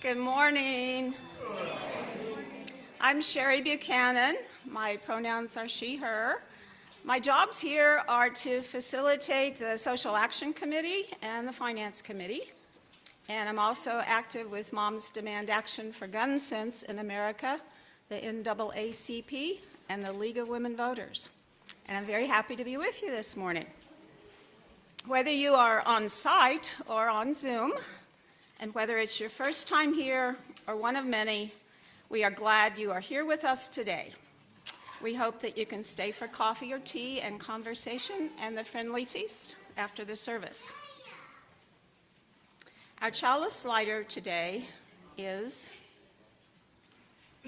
Good morning. I'm Sherry Buchanan. My pronouns are she, her. My jobs here are to facilitate the Social Action Committee and the Finance Committee. And I'm also active with Moms Demand Action for Gun Sense in America, the NAACP, and the League of Women Voters. And I'm very happy to be with you this morning. Whether you are on site or on Zoom, and whether it's your first time here or one of many, we are glad you are here with us today. We hope that you can stay for coffee or tea and conversation and the friendly feast after the service. Our chalice lighter today is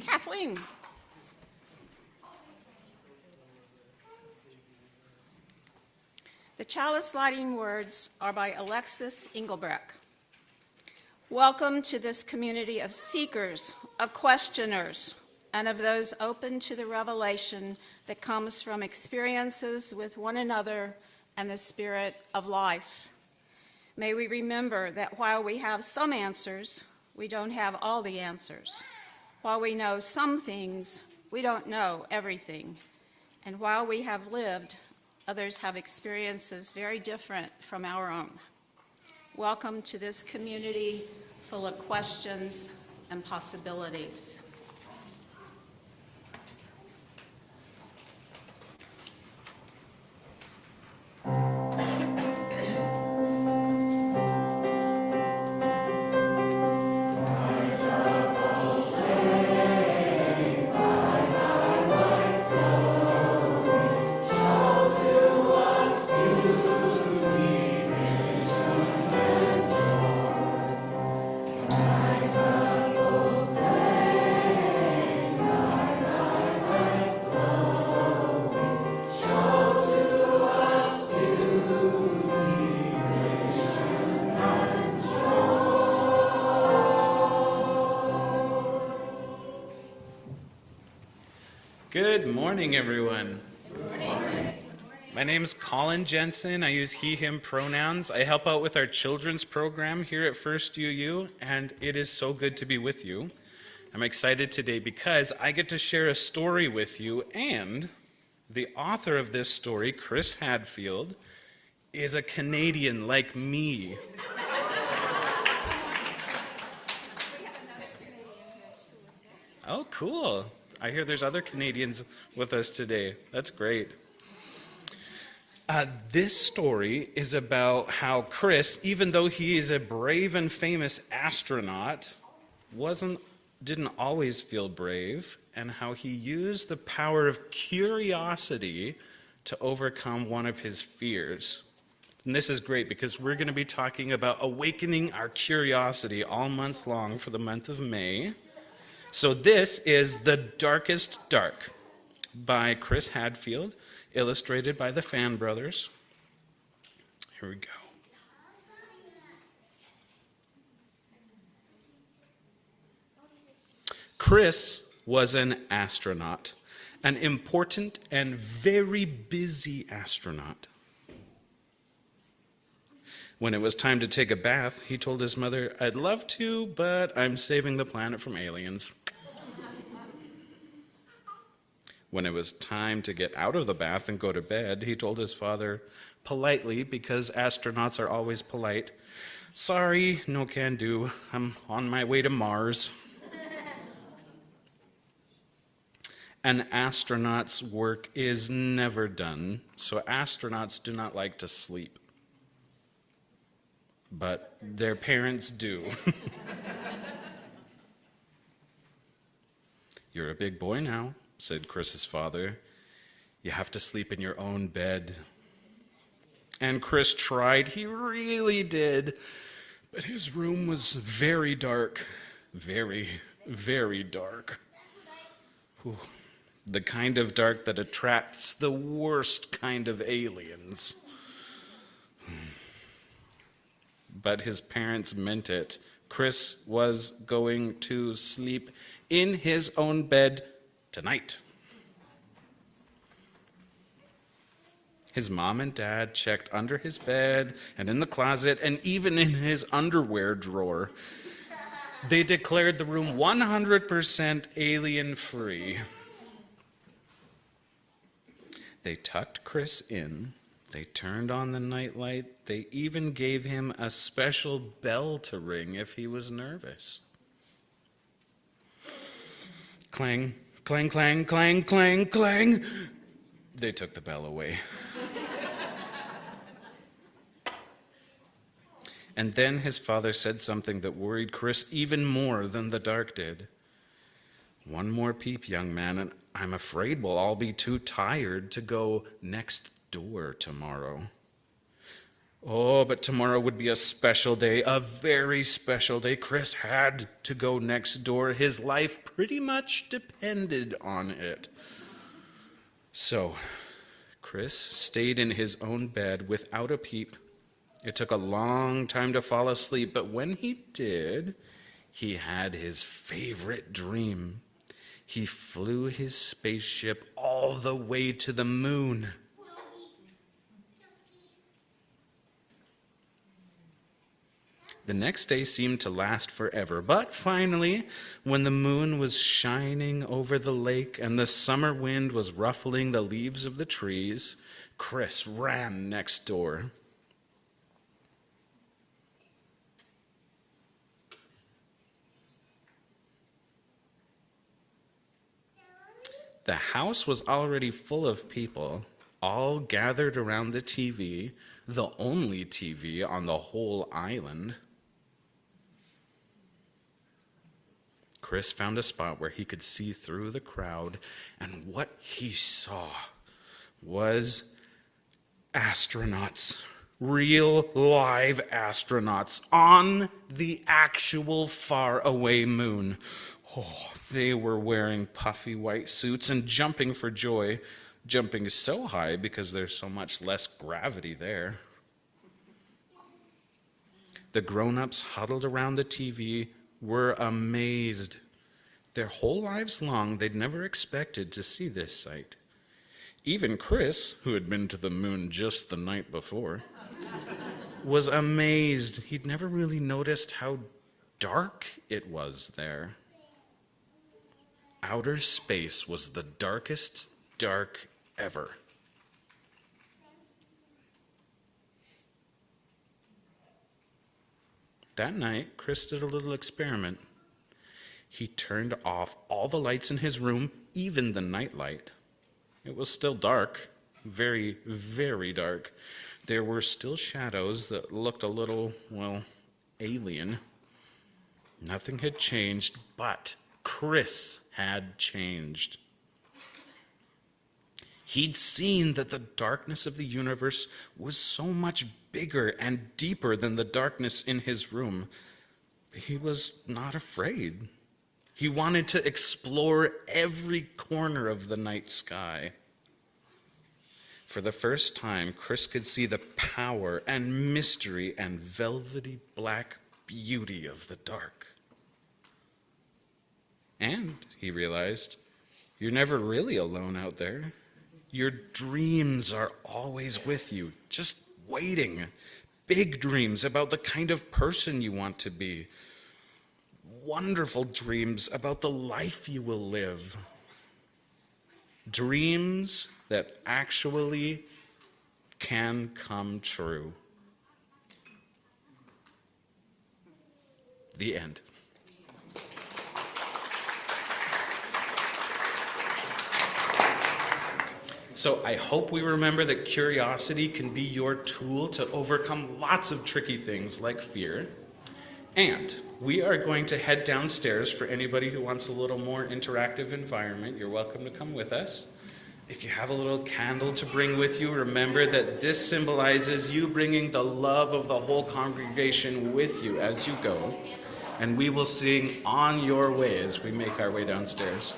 Kathleen. The chalice lighting words are by Alexis Engelbrecht. Welcome to this community of seekers, of questioners, and of those open to the revelation that comes from experiences with one another and the spirit of life. May we remember that while we have some answers, we don't have all the answers. While we know some things, we don't know everything. And while we have lived, others have experiences very different from our own. Welcome to this community full of questions and possibilities. Good morning, everyone. Good morning. My name is Colin Jensen. I use he, him pronouns. I help out with our children's program here at First UU, and it is so good to be with you. I'm excited today because I get to share a story with you, and the author of this story, Chris Hadfield, is a Canadian like me. Oh, cool. I hear there's other Canadians with us today. That's great. This story is about how Chris, even though he is a brave and famous astronaut, didn't always feel brave, and how he used the power of curiosity to overcome one of his fears. And this is great because we're going to be talking about awakening our curiosity all month long for the month of May. So this is The Darkest Dark by Chris Hadfield, illustrated by the Fan Brothers. Here we go. Chris was an astronaut, an important and very busy astronaut. When it was time to take a bath, he told his mother, "I'd love to, but I'm saving the planet from aliens." When it was time to get out of the bath and go to bed, he told his father, politely, because astronauts are always polite, "Sorry, no can do. I'm on my way to Mars." An astronaut's work is never done, so astronauts do not like to sleep. But their parents do. "You're a big boy now," said Chris's father. "You have to sleep in your own bed." And Chris tried. He really did. But his room was very dark. Very, very dark. Whew. The kind of dark that attracts the worst kind of aliens. But his parents meant it. Chris was going to sleep in his own bed tonight. His mom and dad checked under his bed and in the closet and even in his underwear drawer. They declared the room 100% alien-free. They tucked Chris in. They turned on the nightlight. They even gave him a special bell to ring if he was nervous. Clang, clang, clang, clang, clang, clang. They took the bell away. And then his father said something that worried Chris even more than the dark did. "One more peep, young man, and I'm afraid we'll all be too tired to go next door tomorrow." Oh, but tomorrow would be a special day, a very special day. Chris had to go next door. His life pretty much depended on it. So, Chris stayed in his own bed without a peep. It took a long time to fall asleep, but when he did, he had his favorite dream. He flew his spaceship all the way to the moon. The next day seemed to last forever, but finally, when the moon was shining over the lake and the summer wind was ruffling the leaves of the trees, Chris ran next door. The house was already full of people, all gathered around the TV, the only TV on the whole island. Chris found a spot where he could see through the crowd, and what he saw was astronauts, real live astronauts on the actual faraway moon. Oh, they were wearing puffy white suits and jumping for joy, jumping so high because there's so much less gravity there. The grown-ups huddled around the TV were amazed. Their whole lives long, they'd never expected to see this sight. Even Chris, who had been to the moon just the night before, was amazed. He'd never really noticed how dark it was there. Outer space was the darkest dark ever. That night, Chris did a little experiment. He turned off all the lights in his room, even the nightlight. It was still dark, very, very dark. There were still shadows that looked a little, well, alien. Nothing had changed, but Chris had changed. He'd seen that the darkness of the universe was so much bigger and deeper than the darkness in his room. He was not afraid. He wanted to explore every corner of the night sky. For the first time, Chris could see the power and mystery and velvety black beauty of the dark. And, he realized, you're never really alone out there. Your dreams are always with you, just waiting. Big dreams about the kind of person you want to be. Wonderful dreams about the life you will live. Dreams that actually can come true. The end. So I hope we remember that curiosity can be your tool to overcome lots of tricky things like fear. And we are going to head downstairs for anybody who wants a little more interactive environment. You're welcome to come with us. If you have a little candle to bring with you, remember that this symbolizes you bringing the love of the whole congregation with you as you go. And we will sing On Your Way as we make our way downstairs.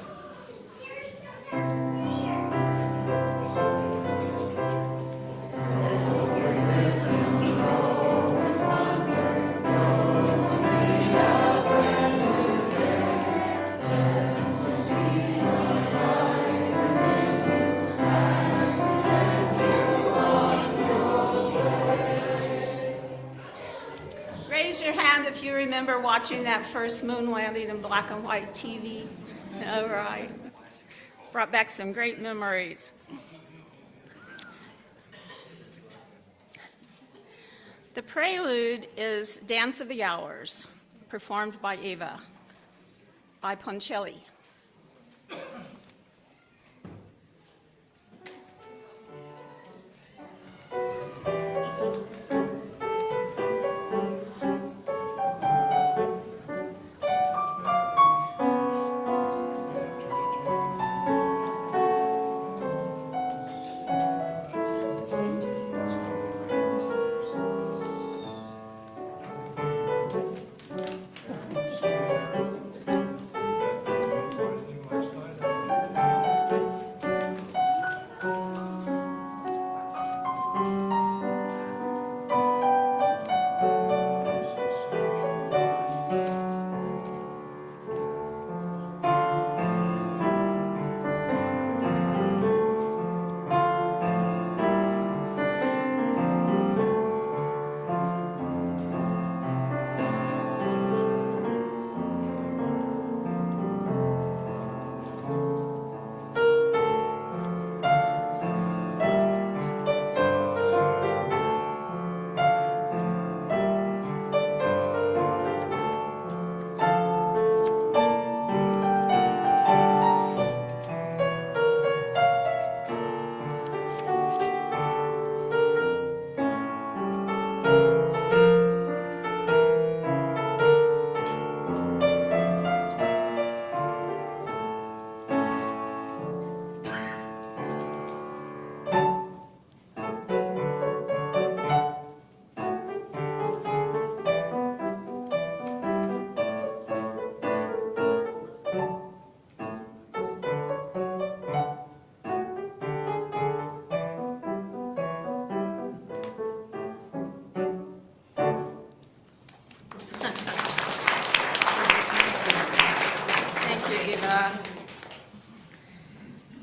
Raise your hand if you remember remember watching that first moon landing in black and white TV? All right. Brought back some great memories. The prelude is Dance of the Hours, performed by Eva, by Poncelli.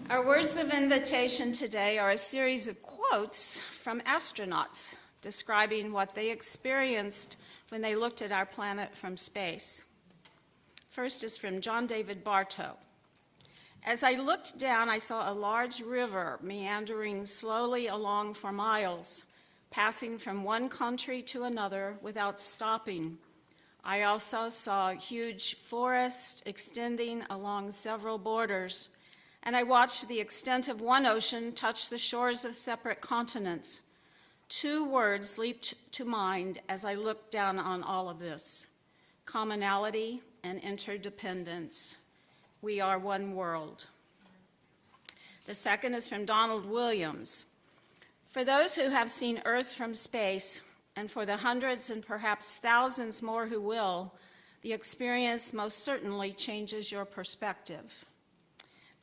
Our words of invitation today are a series of quotes from astronauts describing what they experienced when they looked at our planet from space. First is from John David Bartow. As I looked down, I saw a large river meandering slowly along for miles, passing from one country to another without stopping. I also saw huge forests extending along several borders, and I watched the extent of one ocean touch the shores of separate continents. Two words leaped to mind as I looked down on all of this: commonality and interdependence. We are one world. The second is from Donald Williams. For those who have seen Earth from space, and for the hundreds and perhaps thousands more who will, the experience most certainly changes your perspective.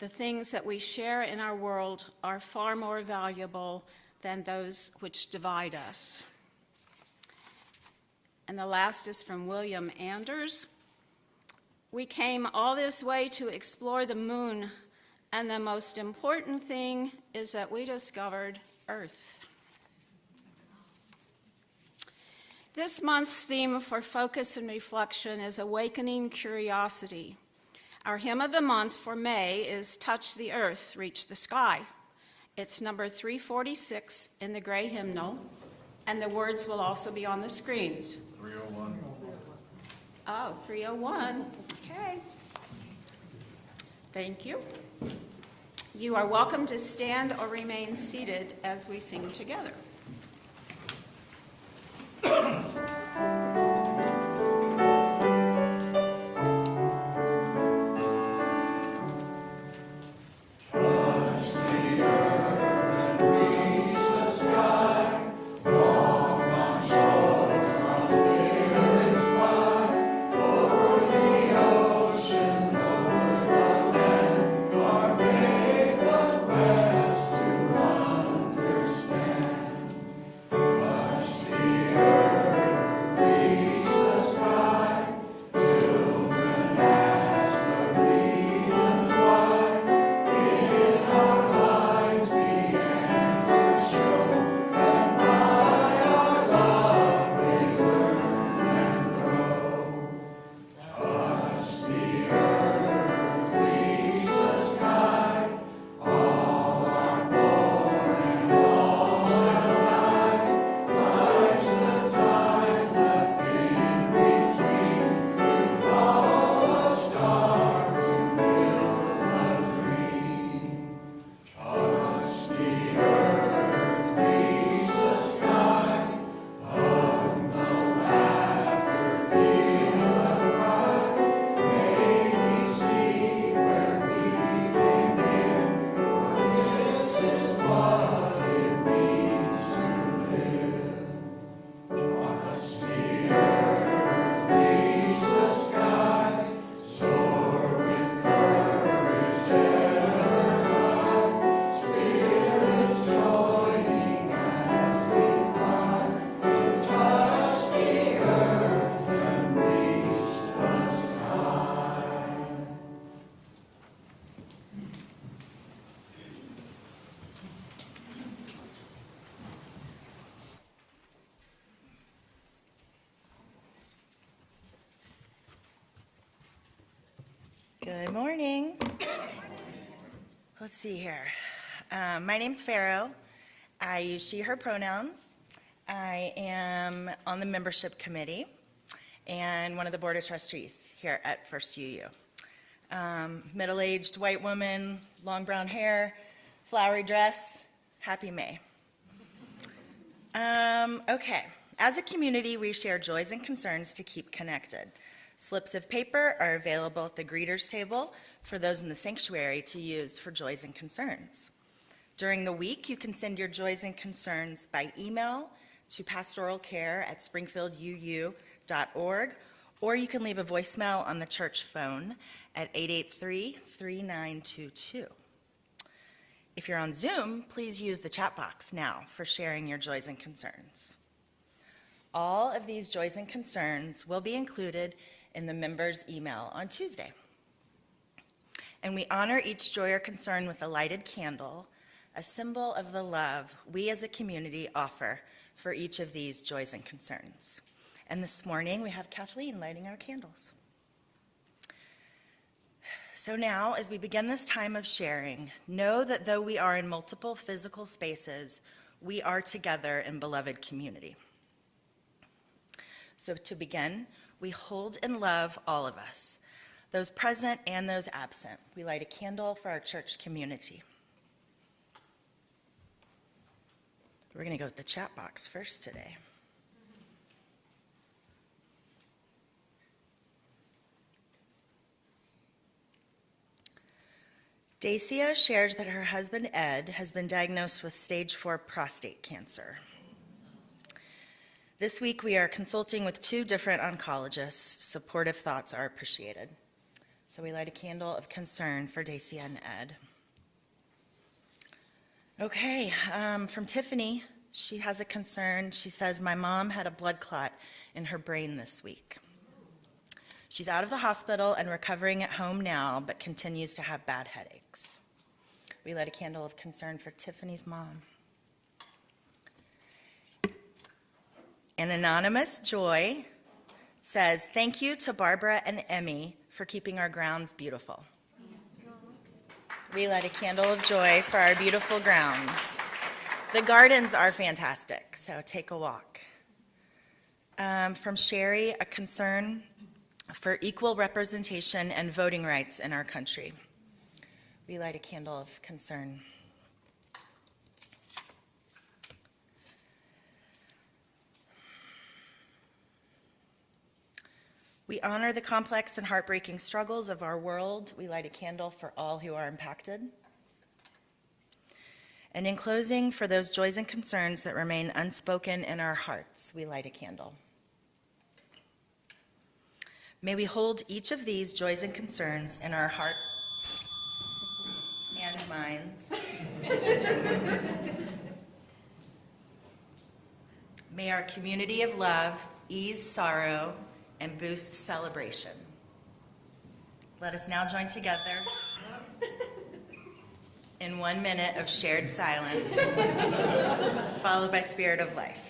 The things that we share in our world are far more valuable than those which divide us. And the last is from William Anders. We came all this way to explore the moon, and the most important thing is that we discovered Earth. This month's theme for focus and reflection is awakening curiosity. Our hymn of the month for May is Touch the Earth, Reach the Sky. It's number 346 in the gray hymnal, and the words will also be on the screens. 301. Oh, 301. Okay. Thank you. You are welcome to stand or remain seated as we sing together. Good morning. Let's see here. My name's Pharaoh. I use she, her pronouns. I am on the membership committee and one of the board of trustees here at First UU. Middle-aged white woman, long brown hair, flowery dress, happy May. Okay, as a community, we share joys and concerns to keep connected. Slips of paper are available at the greeters table for those in the sanctuary to use for joys and concerns. During the week, you can send your joys and concerns by email to pastoralcare@springfielduu.org, or you can leave a voicemail on the church phone at 883-3922. If you're on Zoom, please use the chat box now for sharing your joys and concerns. All of these joys and concerns will be included in the members' email on Tuesday. And we honor each joy or concern with a lighted candle, a symbol of the love we as a community offer for each of these joys and concerns. And this morning we have Kathleen lighting our candles. So now, as we begin this time of sharing, know that though we are in multiple physical spaces, we are together in beloved community. So to begin, we hold and love all of us, those present and those absent. We light a candle for our church community. We're going to go with the chat box first today. Dacia shares that her husband Ed has been diagnosed with stage 4 prostate cancer. This week we are consulting with 2 different oncologists. Supportive thoughts are appreciated. So we light a candle of concern for Dacia and Ed. Okay, from Tiffany, she has a concern. She says, my mom had a blood clot in her brain this week. She's out of the hospital and recovering at home now, but continues to have bad headaches. We light a candle of concern for Tiffany's mom. An anonymous Joy says, thank you to Barbara and Emmy for keeping our grounds beautiful. We light a candle of joy for our beautiful grounds. The gardens are fantastic, so take a walk. From Sherry, a concern for equal representation and voting rights in our country. We light a candle of concern. We honor the complex and heartbreaking struggles of our world. We light a candle for all who are impacted. And in closing, for those joys and concerns that remain unspoken in our hearts, we light a candle. May we hold each of these joys and concerns in our hearts and minds. May our community of love ease sorrow and boost celebration. Let us now join together in 1 minute of shared silence, followed by Spirit of Life.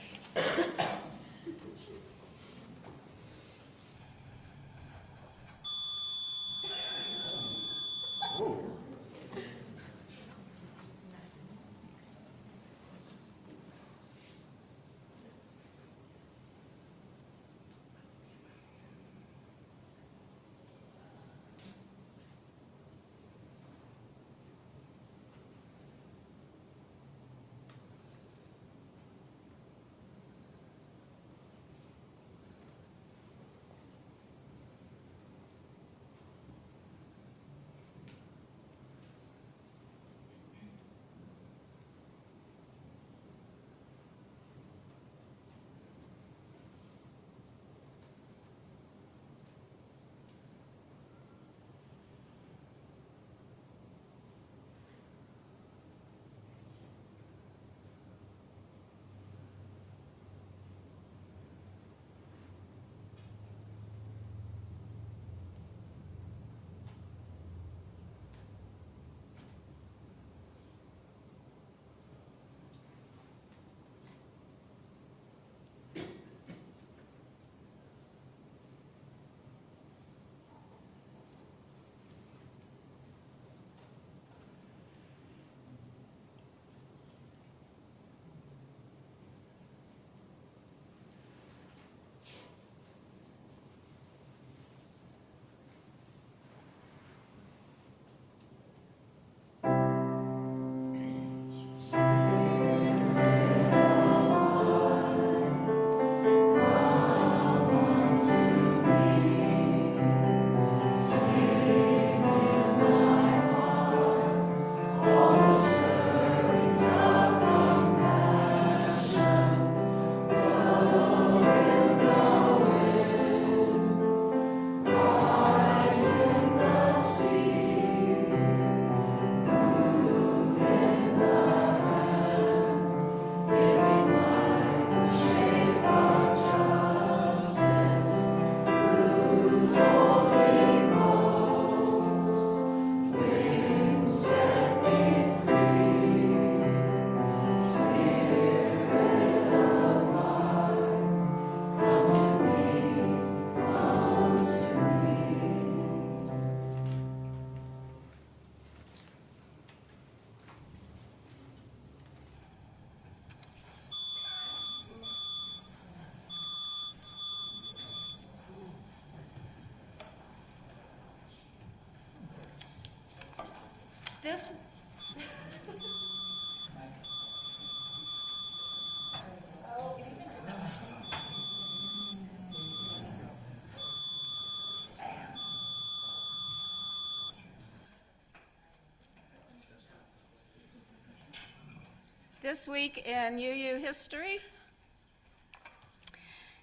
This week in UU history,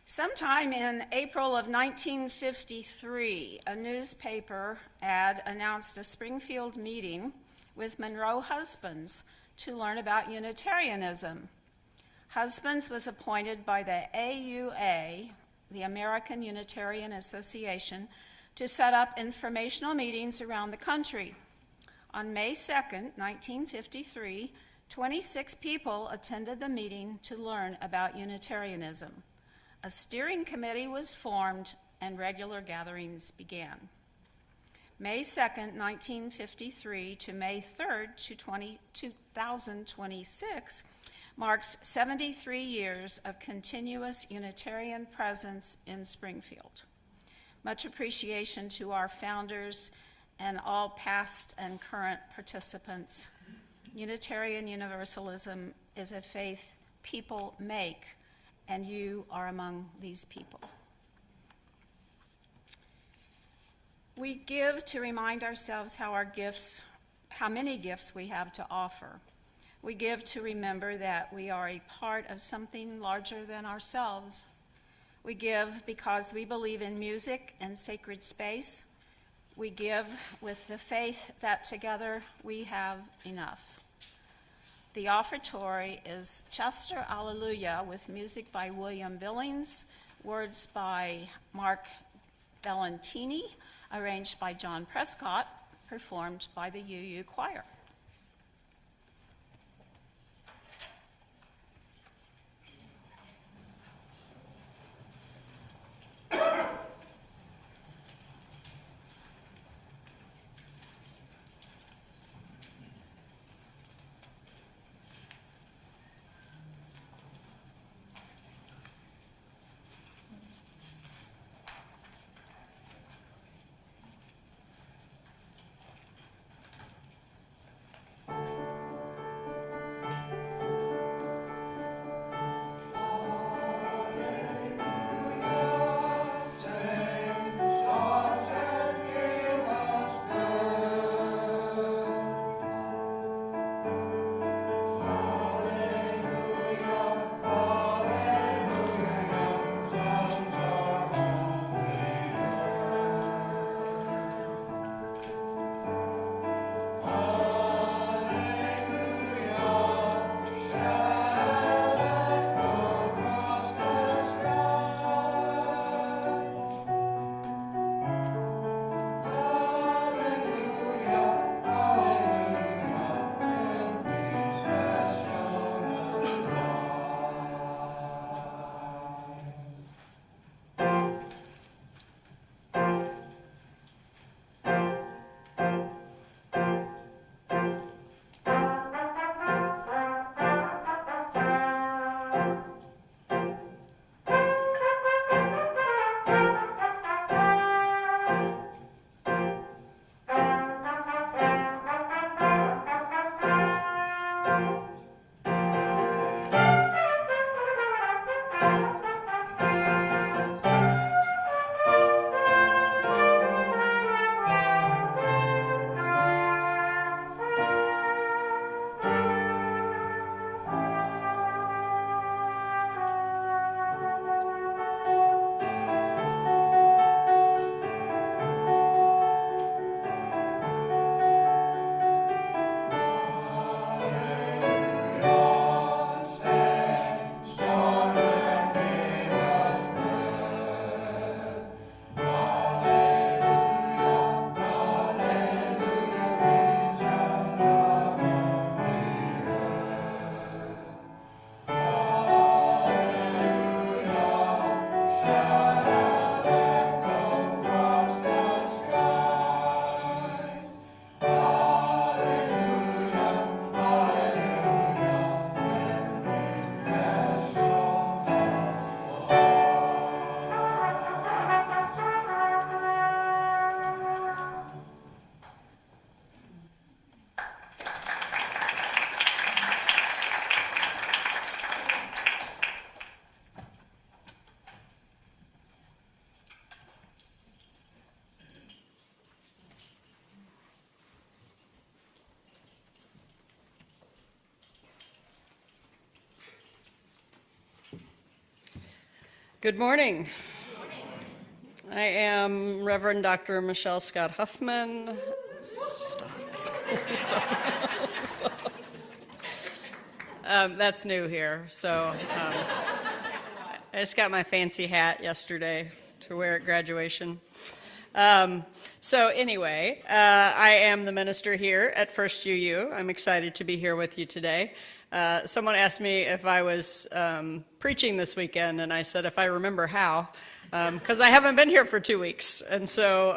sometime in April of 1953, a newspaper ad announced a Springfield meeting with Monroe Husbands to learn about Unitarianism. Husbands was appointed by the AUA, the American Unitarian Association, to set up informational meetings around the country. On May 2nd, 1953, 26 people attended the meeting to learn about Unitarianism. A steering committee was formed and regular gatherings began. May 2nd, 1953 to May 3rd, 2026 marks 73 years of continuous Unitarian presence in Springfield. Much appreciation to our founders and all past and current participants. Unitarian Universalism is a faith people make, and you are among these people. We give to remind ourselves how many gifts we have to offer. We give to remember that we are a part of something larger than ourselves. We give because we believe in music and sacred space. We give with the faith that together we have enough. The offertory is Chester Alleluia with music by William Billings, words by Mark Bellantini, arranged by John Prescott, performed by the UU Choir. Good morning. I am Reverend Dr. Michelle Scott Huffman. Stop. Stop. That's new here. So I just got my fancy hat yesterday to wear at graduation. So anyway, I am the minister here at First UU. I'm excited to be here with you today. Someone asked me if I was preaching this weekend, and I said if I remember how, because I haven't been here for 2 weeks, and so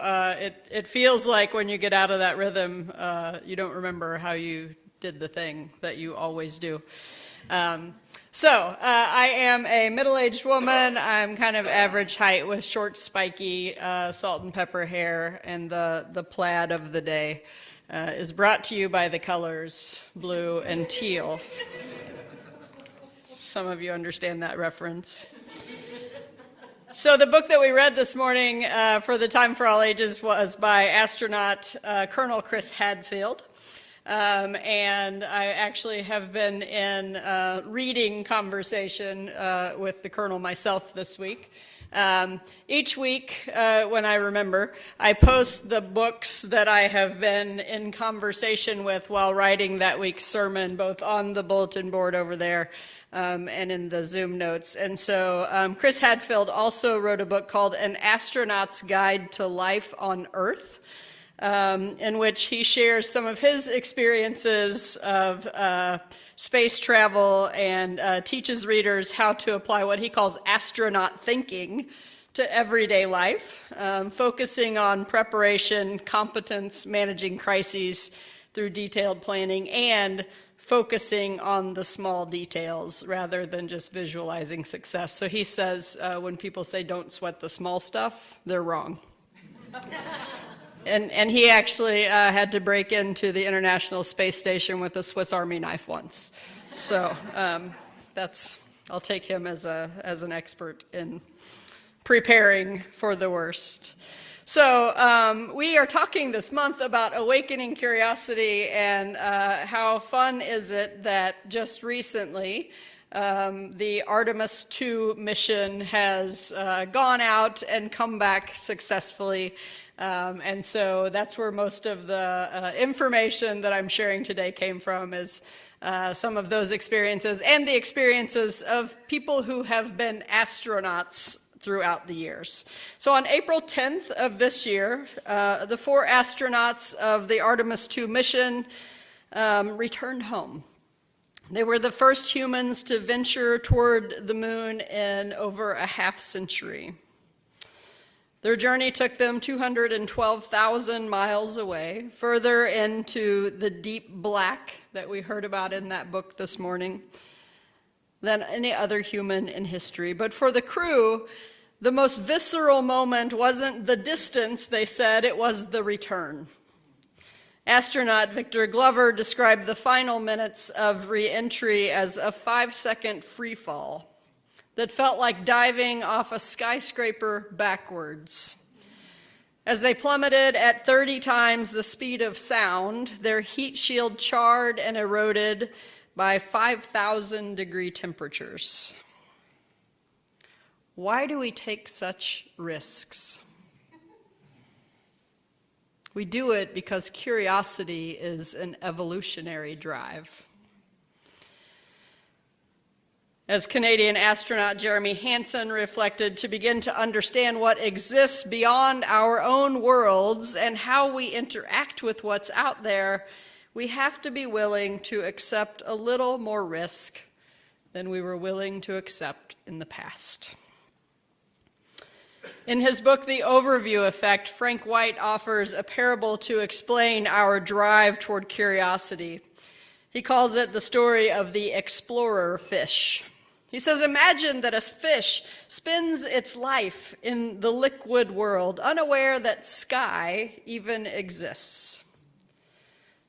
it feels like when you get out of that rhythm, you don't remember how you did the thing that you always do. So I am a middle-aged woman. I'm kind of average height with short, spiky, salt and pepper hair, and the plaid of the day is brought to you by the colors blue and teal. Some of you understand that reference. So the book that we read this morning for the Time for All Ages was by astronaut Colonel Chris Hadfield. And I actually have been in reading conversation with the Colonel myself this week. Each week, when I remember, I post the books that I have been in conversation with while writing that week's sermon, both on the bulletin board over there and in the Zoom notes. And so Chris Hadfield also wrote a book called An Astronaut's Guide to Life on Earth, in which he shares some of his experiences of space travel and teaches readers how to apply what he calls astronaut thinking to everyday life, focusing on preparation, competence, managing crises through detailed planning, and focusing on the small details rather than just visualizing success. So he says when people say don't sweat the small stuff, they're wrong. And he actually had to break into the International Space Station with a Swiss Army knife once. So I'll take him as an expert in preparing for the worst. So we are talking this month about awakening curiosity and how fun is it that just recently the Artemis II mission has gone out and come back successfully. And so that's where most of the information that I'm sharing today came from, is some of those experiences and the experiences of people who have been astronauts throughout the years. So on April 10th of this year, the 4 astronauts of the Artemis II mission returned home. They were the first humans to venture toward the moon in over a half century. Their journey took them 212,000 miles away, further into the deep black that we heard about in that book this morning than any other human in history. But for the crew, the most visceral moment wasn't the distance, they said, it was the return. Astronaut Victor Glover described the final minutes of re-entry as a 5-second free fall that felt like diving off a skyscraper backwards. As they plummeted at 30 times the speed of sound, their heat shield charred and eroded by 5,000-degree temperatures. Why do we take such risks? We do it because curiosity is an evolutionary drive. As Canadian astronaut Jeremy Hansen reflected, to begin to understand what exists beyond our own worlds and how we interact with what's out there, we have to be willing to accept a little more risk than we were willing to accept in the past. In his book, The Overview Effect, Frank White offers a parable to explain our drive toward curiosity. He calls it the story of the explorer fish. He says, imagine that a fish spends its life in the liquid world, unaware that sky even exists.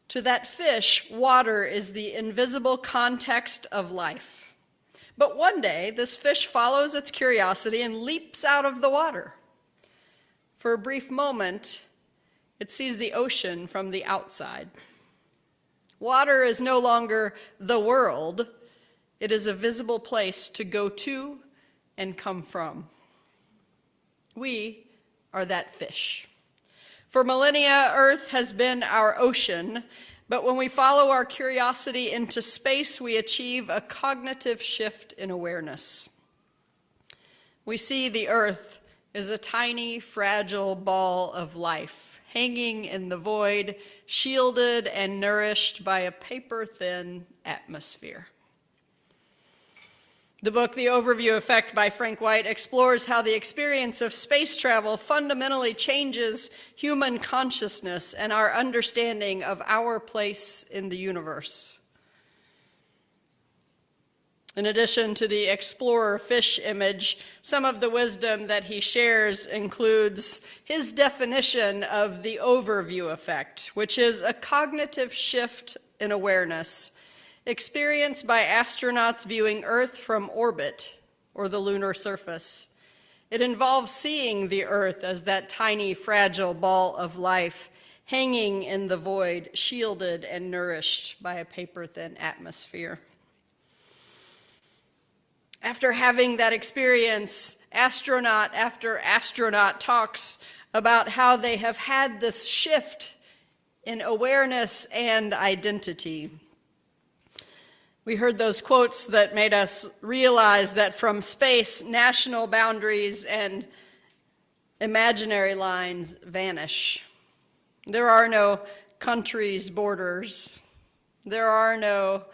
To that fish, water is the invisible context of life. But one day, this fish follows its curiosity and leaps out of the water. For a brief moment, it sees the ocean from the outside. Water is no longer the world. It is a visible place to go to and come from. We are that fish. For millennia, Earth has been our ocean, but when we follow our curiosity into space, we achieve a cognitive shift in awareness. We see the Earth as a tiny, fragile ball of life, hanging in the void, shielded and nourished by a paper-thin atmosphere. The book, The Overview Effect by Frank White, explores how the experience of space travel fundamentally changes human consciousness and our understanding of our place in the universe. In addition to the explorer fish image, some of the wisdom that he shares includes his definition of the overview effect, which is a cognitive shift in awareness experienced by astronauts viewing Earth from orbit or the lunar surface. It involves seeing the Earth as that tiny, fragile ball of life hanging in the void, shielded and nourished by a paper-thin atmosphere. After having that experience, astronaut after astronaut talks about how they have had this shift in awareness and identity. We heard those quotes that made us realize that from space, national boundaries and imaginary lines vanish. There are no countries' borders. There are no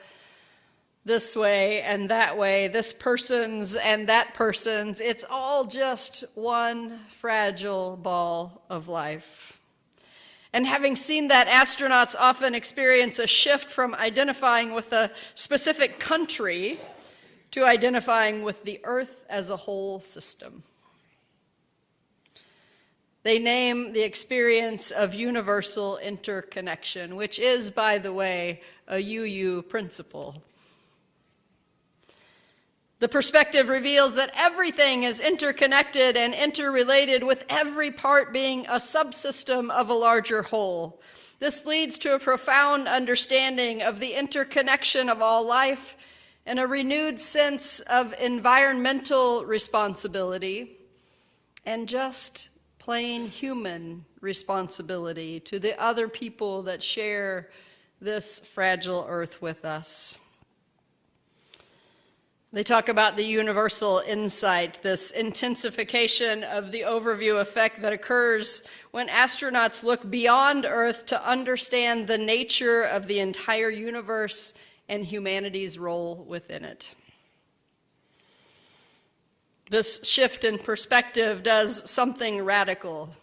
this way and that way, this person's and that person's. It's all just one fragile ball of life. And having seen that, astronauts often experience a shift from identifying with a specific country to identifying with the Earth as a whole system. They name the experience of universal interconnection, which is, by the way, a UU principle. The perspective reveals that everything is interconnected and interrelated, with every part being a subsystem of a larger whole. This leads to a profound understanding of the interconnection of all life and a renewed sense of environmental responsibility and just plain human responsibility to the other people that share this fragile Earth with us. They talk about the universal insight, this intensification of the overview effect that occurs when astronauts look beyond Earth to understand the nature of the entire universe and humanity's role within it. This shift in perspective does something radical.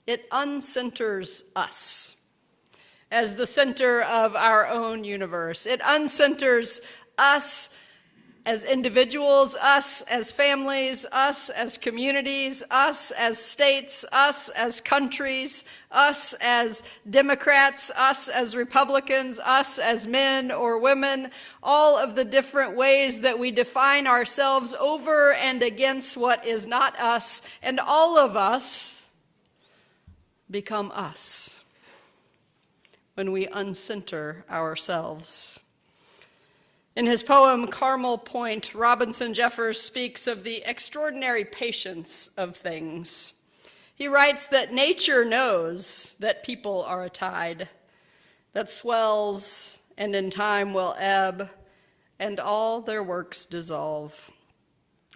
It uncenters us as the center of our own universe. It uncenters us as individuals, us as families, us as communities, us as states, us as countries, us as Democrats, us as Republicans, us as men or women, all of the different ways that we define ourselves over and against what is not us, and all of us become us when we uncenter ourselves. In his poem, Carmel Point, Robinson Jeffers speaks of the extraordinary patience of things. He writes that nature knows that people are a tide that swells and in time will ebb, and all their works dissolve.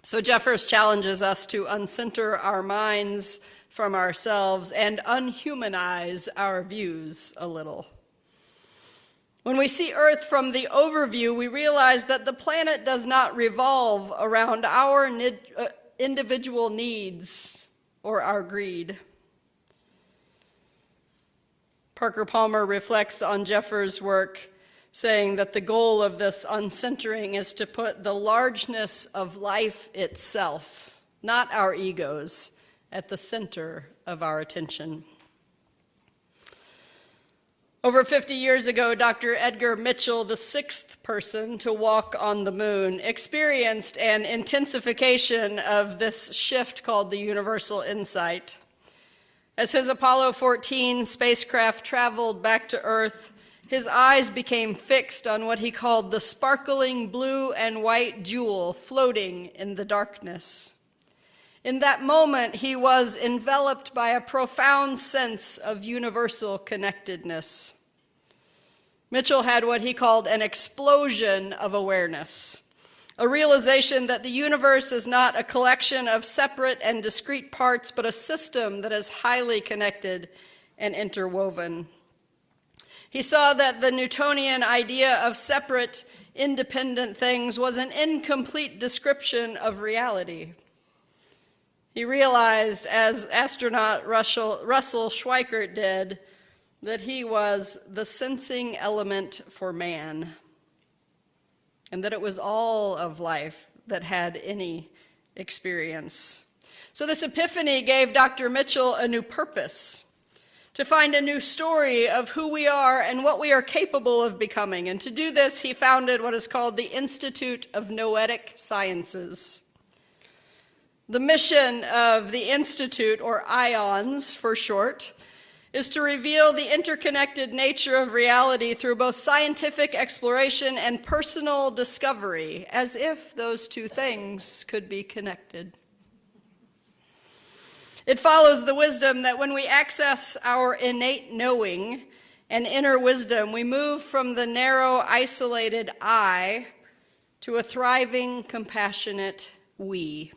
So Jeffers challenges us to uncenter our minds from ourselves and unhumanize our views a little. When we see Earth from the overview, we realize that the planet does not revolve around our individual needs or our greed. Parker Palmer reflects on Jeffers' work, saying that the goal of this uncentering is to put the largeness of life itself, not our egos, at the center of our attention. Over 50 years ago, Dr. Edgar Mitchell, the sixth person to walk on the moon, experienced an intensification of this shift called the universal insight. As his Apollo 14 spacecraft traveled back to Earth, his eyes became fixed on what he called the sparkling blue and white jewel floating in the darkness. In that moment, he was enveloped by a profound sense of universal connectedness. Mitchell had what he called an explosion of awareness, a realization that the universe is not a collection of separate and discrete parts, but a system that is highly connected and interwoven. He saw that the Newtonian idea of separate, independent things was an incomplete description of reality. He realized, as astronaut Russell Schweickart did, that he was the sensing element for man, and that it was all of life that had any experience. So this epiphany gave Dr. Mitchell a new purpose, to find a new story of who we are and what we are capable of becoming. And to do this, he founded what is called the Institute of Noetic Sciences. The mission of the Institute, or IONS for short, is to reveal the interconnected nature of reality through both scientific exploration and personal discovery, as if those two things could be connected. It follows the wisdom that when we access our innate knowing and inner wisdom, we move from the narrow, isolated I to a thriving, compassionate we.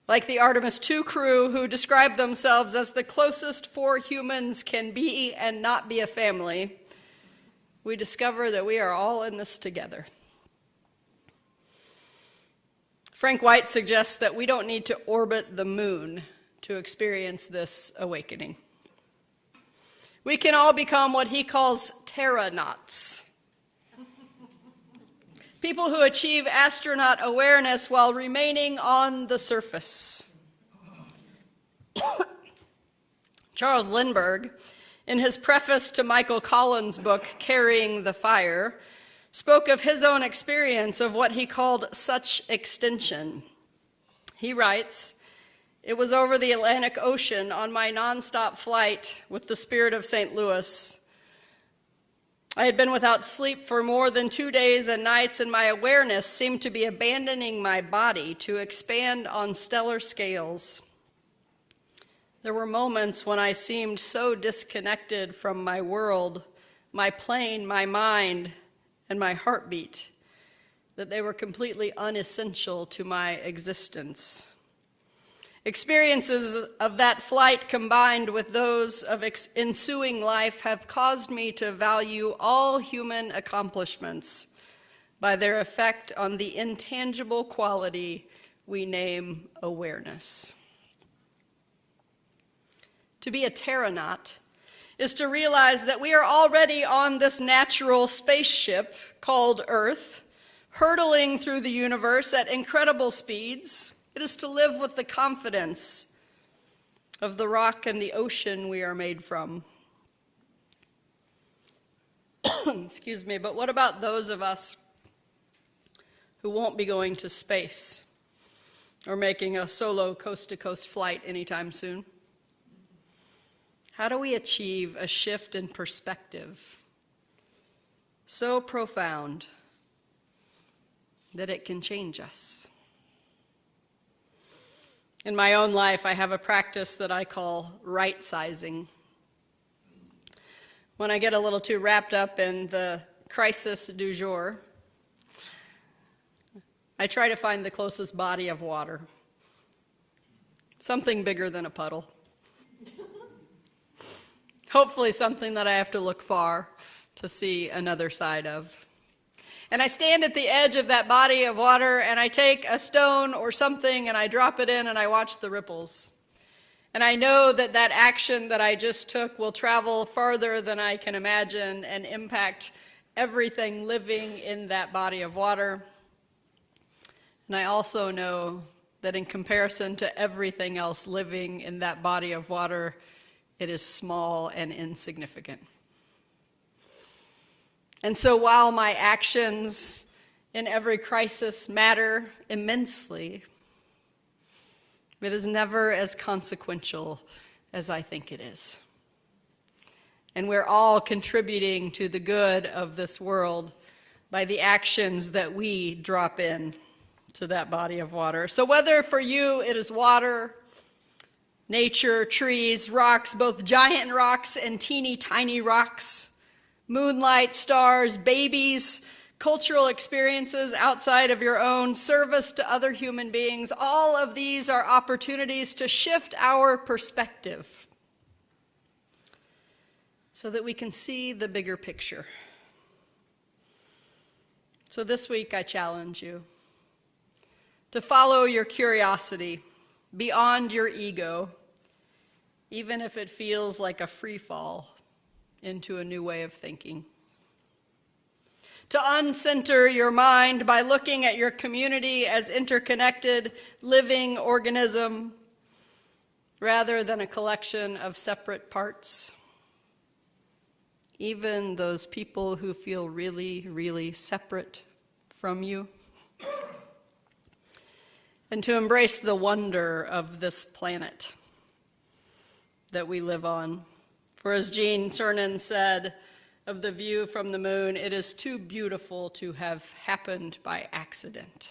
Like the Artemis II crew, who describe themselves as the closest four humans can be and not be a family, we discover that we are all in this together. Frank White suggests that we don't need to orbit the moon to experience this awakening. We can all become what he calls terranauts. People who achieve astronaut awareness while remaining on the surface. Charles Lindbergh, in his preface to Michael Collins' book, Carrying the Fire, spoke of his own experience of what he called such extension. He writes, "It was over the Atlantic Ocean on my nonstop flight with the Spirit of St. Louis. I had been without sleep for more than 2 days and nights, and my awareness seemed to be abandoning my body to expand on stellar scales. There were moments when I seemed so disconnected from my world, my plane, my mind, and my heartbeat, that they were completely unessential to my existence. Experiences of that flight combined with those of ensuing life have caused me to value all human accomplishments by their effect on the intangible quality we name awareness." To be a terranaut is to realize that we are already on this natural spaceship called Earth, hurtling through the universe at incredible speeds. It is to live with the confidence of the rock and the ocean we are made from. Excuse me, but what about those of us who won't be going to space or making a solo coast-to-coast flight anytime soon? How do we achieve a shift in perspective so profound that it can change us? In my own life, I have a practice that I call right-sizing. When I get a little too wrapped up in the crisis du jour, I try to find the closest body of water, something bigger than a puddle. Hopefully something that I have to look far to see another side of. And I stand at the edge of that body of water, and I take a stone or something, and I drop it in, and I watch the ripples. And I know that that action that I just took will travel farther than I can imagine and impact everything living in that body of water. And I also know that in comparison to everything else living in that body of water, it is small and insignificant. And so while my actions in every crisis matter immensely, it is never as consequential as I think it is. And we're all contributing to the good of this world by the actions that we drop in to that body of water. So whether for you it is water, nature, trees, rocks, both giant rocks and teeny tiny rocks, moonlight, stars, babies, cultural experiences outside of your own, service to other human beings, all of these are opportunities to shift our perspective so that we can see the bigger picture. So this week I challenge you to follow your curiosity beyond your ego, even if it feels like a free fall into a new way of thinking. To uncenter your mind by looking at your community as interconnected, living organism, rather than a collection of separate parts. Even those people who feel really, really separate from you. And to embrace the wonder of this planet that we live on. For as Gene Cernan said of the view from the moon, it is too beautiful to have happened by accident.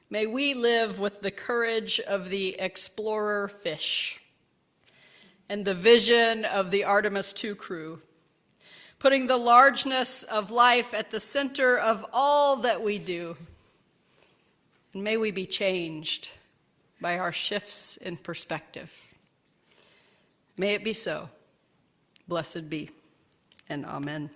May we live with the courage of the explorer fish and the vision of the Artemis II crew, putting the largeness of life at the center of all that we do. And may we be changed by our shifts in perspective. May it be so. Blessed be, and amen.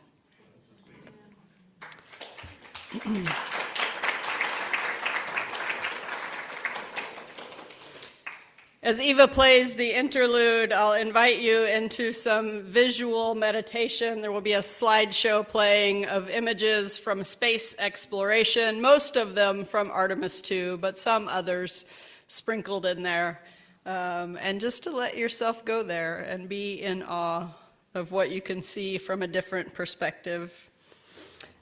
As Eva plays the interlude, I'll invite you into some visual meditation. There will be a slideshow playing of images from space exploration, most of them from Artemis II, but some others sprinkled in there. And just to let yourself go there and be in awe of what you can see from a different perspective.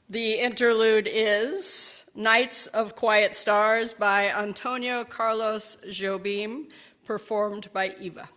The interlude is Nights of Quiet Stars by Antonio Carlos Jobim, performed by Eva.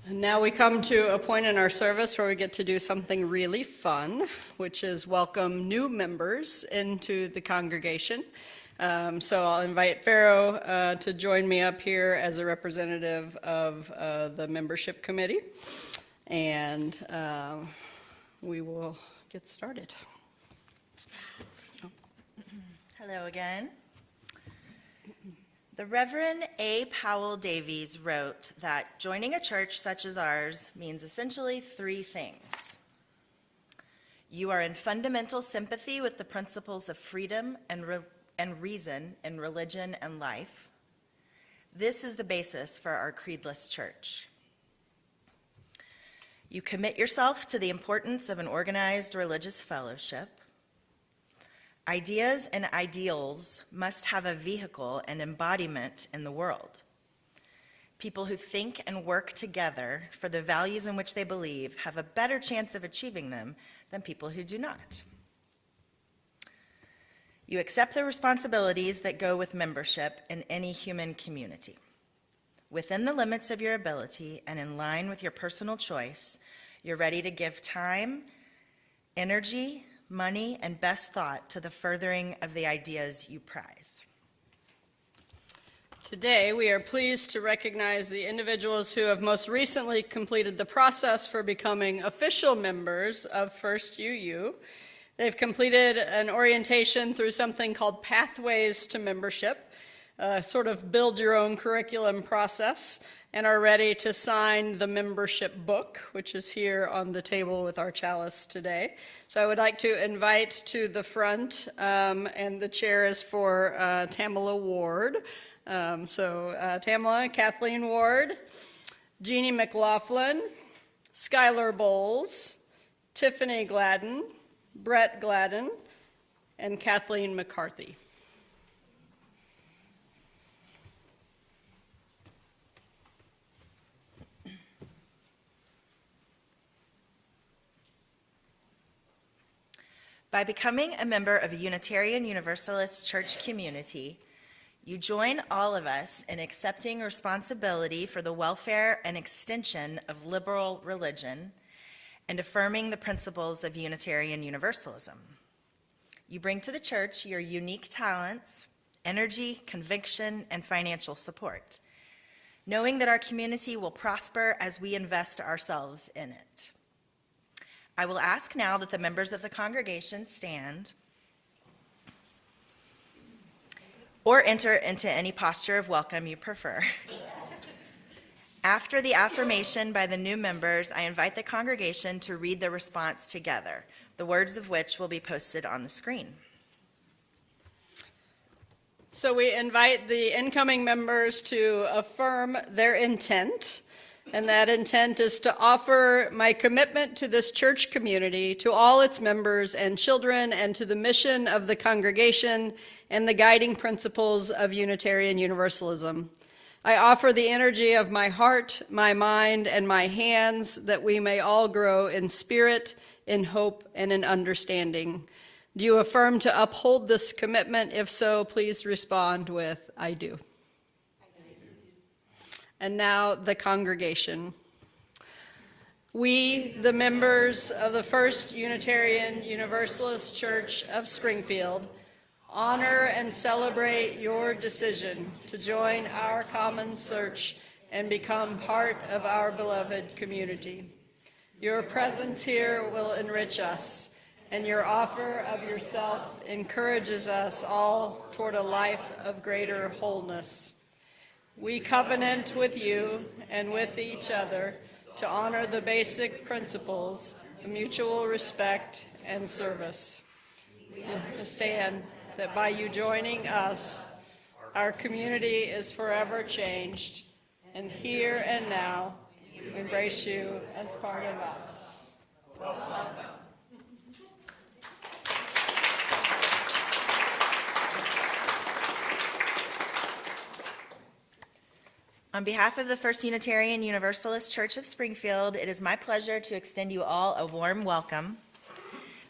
And now we come to a point in our service where we get to do something really fun, which is welcome new members into the congregation. So I'll invite Pharaoh to join me up here as a representative of the membership committee, and we will get started. Hello again. The Reverend A. Powell Davies wrote that joining a church such as ours means essentially three things. You are in fundamental sympathy with the principles of freedom and reason in religion and life. This is the basis for our creedless church. You commit yourself to the importance of an organized religious fellowship. Ideas and ideals must have a vehicle and embodiment in the world. People who think and work together for the values in which they believe have a better chance of achieving them than people who do not. You accept the responsibilities that go with membership in any human community. Within the limits of your ability and in line with your personal choice, you're ready to give time, energy, money, and best thought to the furthering of the ideas you prize. Today, we are pleased to recognize the individuals who have most recently completed the process for becoming official members of First UU. They've completed an orientation through something called Pathways to Membership, sort of build your own curriculum process, and are ready to sign the membership book, which is here on the table with our chalice today. So I would like to invite to the front, and the chair is for Tamala Ward. Tamala, Kathleen Ward, Jeannie McLaughlin, Skylar Bowles, Tiffany Gladden, Brett Gladden, and Kathleen McCarthy. By becoming a member of a Unitarian Universalist church community, you join all of us in accepting responsibility for the welfare and extension of liberal religion and affirming the principles of Unitarian Universalism. You bring to the church your unique talents, energy, conviction, and financial support, knowing that our community will prosper as we invest ourselves in it. I will ask now that the members of the congregation stand or enter into any posture of welcome you prefer. After the affirmation by the new members, I invite the congregation to read the response together, the words of which will be posted on the screen. So we invite the incoming members to affirm their intent. And that intent is to offer my commitment to this church community, to all its members and children, and to the mission of the congregation and the guiding principles of Unitarian Universalism. I offer the energy of my heart, my mind, and my hands that we may all grow in spirit, in hope, and in understanding. Do you affirm to uphold this commitment? If so, please respond with, I do. And now the congregation. We, the members of the First Unitarian Universalist Church of Springfield, honor and celebrate your decision to join our common search and become part of our beloved community. Your presence here will enrich us, and your offer of yourself encourages us all toward a life of greater wholeness. We covenant with you and with each other to honor the basic principles of mutual respect and service. We understand that by you joining us, our community is forever changed, and here and now, we embrace you as part of us. Welcome. On behalf of the First Unitarian Universalist Church of Springfield, it is my pleasure to extend you all a warm welcome.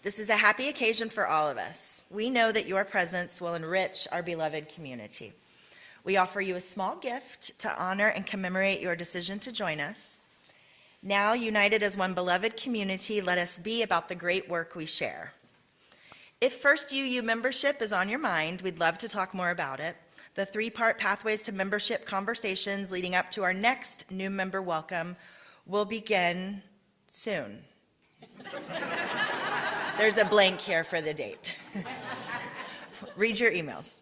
This is a happy occasion for all of us. We know that your presence will enrich our beloved community. We offer you a small gift to honor and commemorate your decision to join us. Now, united as one beloved community, let us be about the great work we share. If First UU membership is on your mind, we'd love to talk more about it. The 3-part Pathways to Membership conversations leading up to our next new member welcome will begin soon. There's a blank here for the date. Read your emails.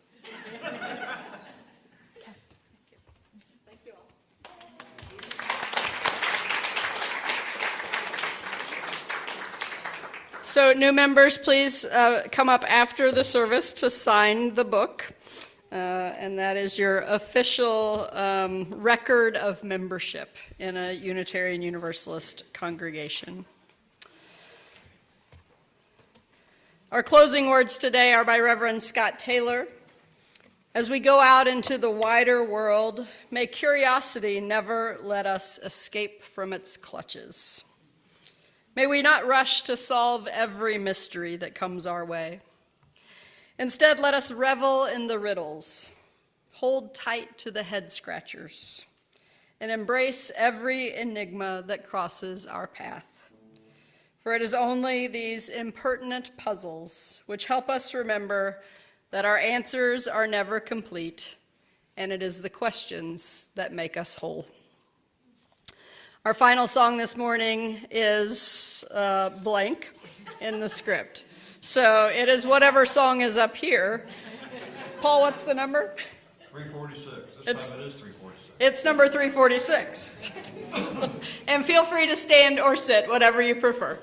So new members, please come up after the service to sign the book. And that is your official record of membership in a Unitarian Universalist congregation. Our closing words today are by Reverend Scott Taylor. As we go out into the wider world, may curiosity never let us escape from its clutches. May we not rush to solve every mystery that comes our way. Instead, let us revel in the riddles, hold tight to the head scratchers, and embrace every enigma that crosses our path. For it is only these impertinent puzzles which help us remember that our answers are never complete, and it is the questions that make us whole. Our final song this morning is blank in the script. So it is whatever song is up here. Paul, what's the number? 346. This time it is 346. It's number 346. And feel free to stand or sit, whatever you prefer.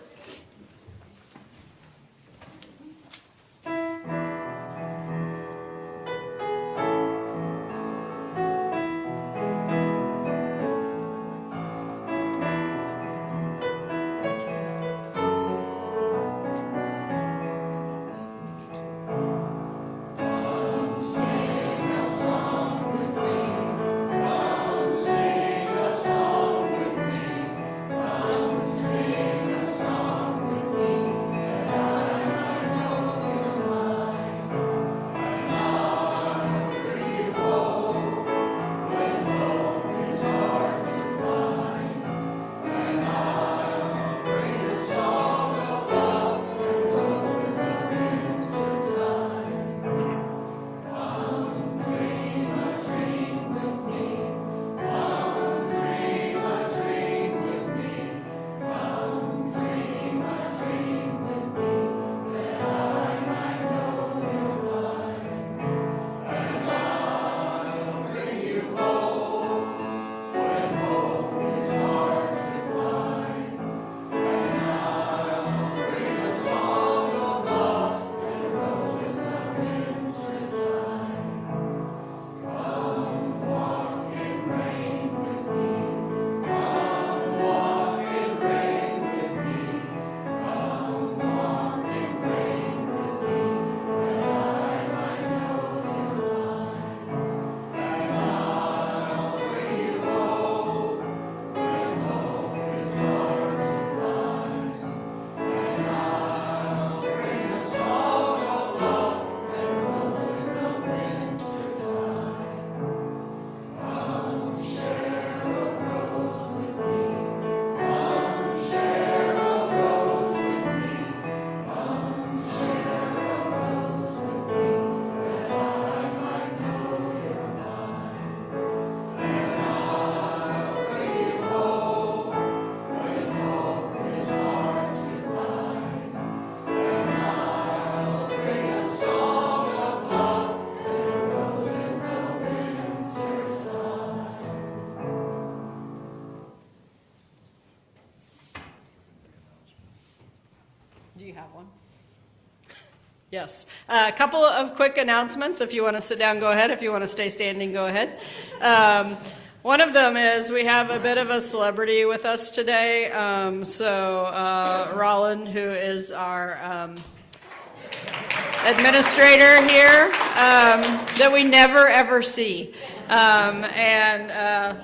Do you have one? Yes. A couple of quick announcements. If you want to sit down, go ahead. If you want to stay standing, go ahead. One of them is we have a bit of a celebrity with us today. Rollin, who is our administrator here, that we never ever see. And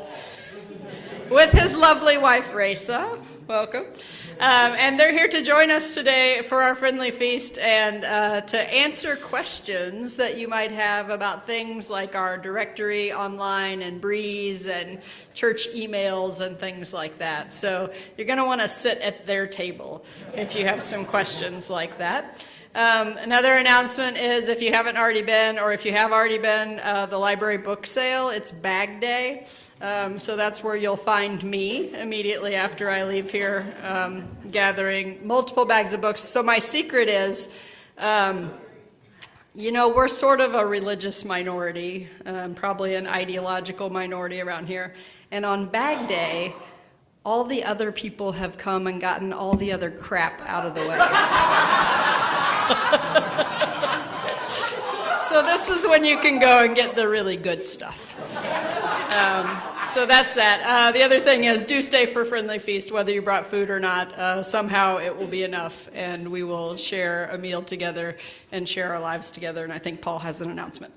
with his lovely wife, Raisa, Welcome. And they're here to join us today for our Friendly Feast and to answer questions that you might have about things like our directory online and Breeze and church emails and things like that. So you're going to want to sit at their table if you have some questions like that. Another announcement is if you haven't already been, or if you have already been, the library book sale, it's Bag Day. So that's where you'll find me immediately after I leave here, gathering multiple bags of books. So my secret is, we're sort of a religious minority, probably an ideological minority around here. And on Bag Day, all the other people have come and gotten all the other crap out of the way. So this is when you can go and get the really good stuff. So that's that. The other thing is, do stay for Friendly Feast, whether you brought food or not. Somehow it will be enough, and we will share a meal together and share our lives together. And I think Paul has an announcement.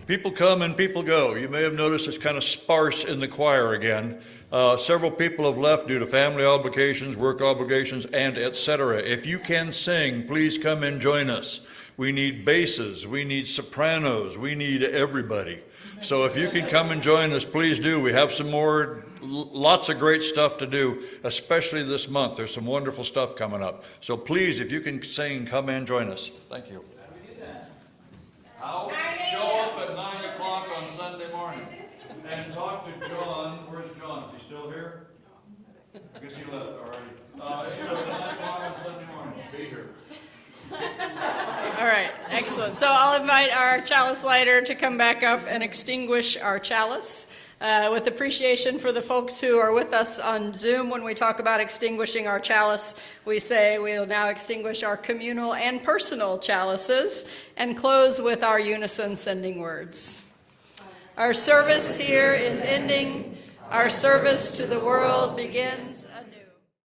People come and people go. You may have noticed it's kind of sparse in the choir again. Several people have left due to family obligations, work obligations, and etc. If you can sing, please come and join us. We need basses, we need sopranos, we need everybody. So if you can come and join us, please do. We have some more, lots of great stuff to do, especially this month. There's some wonderful stuff coming up. So please, if you can sing, come and join us. Thank you. I'll show up at 9 o'clock on Sunday morning and talk to John. Where's John? Is he still here? I guess he left already. At 9 o'clock on Sunday morning. Be here. All right, excellent. So I'll invite our chalice lighter to come back up and extinguish our chalice. With appreciation for the folks who are with us on Zoom, when we talk about extinguishing our chalice, we say we'll now extinguish our communal and personal chalices and close with our unison sending words. Our service here is ending. Our service to the world begins.